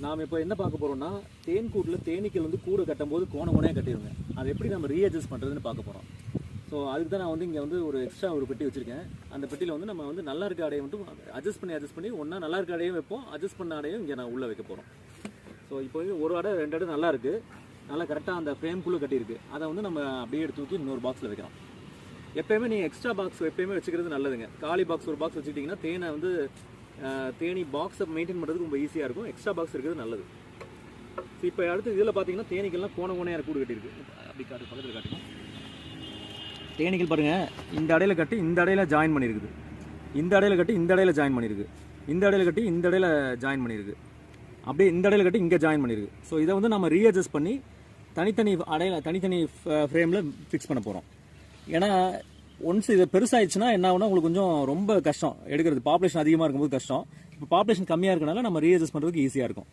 நாம் இப்போ என்ன பார்க்க போகிறோம்னா தேன் கூட்டில் தேனீக்கள் வந்து கூடு கட்டும்போது கோணையாக கட்டிடுங்க. அதை எப்படி நம்ம ரீஅட்ஜஸ்ட் பண்ணுறதுன்னு பார்க்க போகிறோம். ஸோ அதுக்கு தான் நான் வந்து இங்கே வந்து ஒரு எக்ஸ்ட்ரா ஒரு பெட்டி வச்சுருக்கேன். அந்த பெட்டியில் வந்து நம்ம வந்து நல்லா இருக்க ஆடையை மட்டும் அட்ஜஸ்ட் பண்ணி ஒன்றா நல்லா இருக்க ஆடையும் வைப்போம், அட்ஜஸ்ட் பண்ண ஆடையும் இங்கே நான் உள்ளே வைக்க போகிறோம். ஸோ இப்போ வந்து ஒரு ஆடை 2 ஆடை நல்லா இருக்குது, நல்லா கரெக்டாக அந்த ஃப்ரேம்குள்ளே கட்டியிருக்கு. அதை வந்து நம்ம அப்படியே எடுத்து தூக்கி இன்னொரு பாக்ஸில் வைக்கிறோம். எப்போயுமே நீங்கள் எக்ஸ்ட்ரா பாக்ஸ் எப்போயுமே வச்சுக்கிறது நல்லதுங்க. காலி பாக்ஸ் ஒரு பாக்ஸ் வச்சுக்கிட்டிங்கன்னா தேனை வந்து தேனி பாக்ஸை மெயின்டைன் பண்ணுறதுக்கு ரொம்ப ஈஸியாக இருக்கும். எக்ஸ்ட்ரா பாக்ஸ் இருக்கிறது நல்லது. ஸோ இப்போ அடுத்து இதில் பார்த்தீங்கன்னா தேனீக்கள்லாம் கோணையாக கூடு கட்டியிருக்கு. அப்படி காட்டு பக்கத்தில் காட்டுங்க. தேனீக்கள் பாருங்கள், இந்த அடையில் கட்டி இந்த அடையில் ஜாயின் பண்ணியிருக்குது, இந்த அடையில் கட்டி இந்த அடையில் ஜாயின் பண்ணியிருக்கு, இந்த அடையில் கட்டி இந்த இடையில ஜாயின் பண்ணியிருக்கு, அப்படியே இந்த அடையில் கட்டி இங்கே ஜாயின் பண்ணியிருக்கு. ஸோ இதை வந்து நம்ம ரீஅட்ஜஸ்ட் பண்ணி தனித்தனி அடையில் தனித்தனி ஃப்ரேமில் ஃபிக்ஸ் பண்ண போகிறோம். ஏன்னா ஒன்ஸ் இது பெருசாகிடுச்சுன்னா என்ன ஆகுனா உங்களுக்கு கொஞ்சம் ரொம்ப கஷ்டம் எடுக்கிறது. பாப்புலேஷன் அதிகமாக இருக்கும்போது கஷ்டம். இப்போ பாப்புலேஷன் கம்மியாக இருக்கனால நம்ம ரீஅட்ஜஸ்ட் பண்ணுறதுக்கு ஈஸியாக இருக்கும்.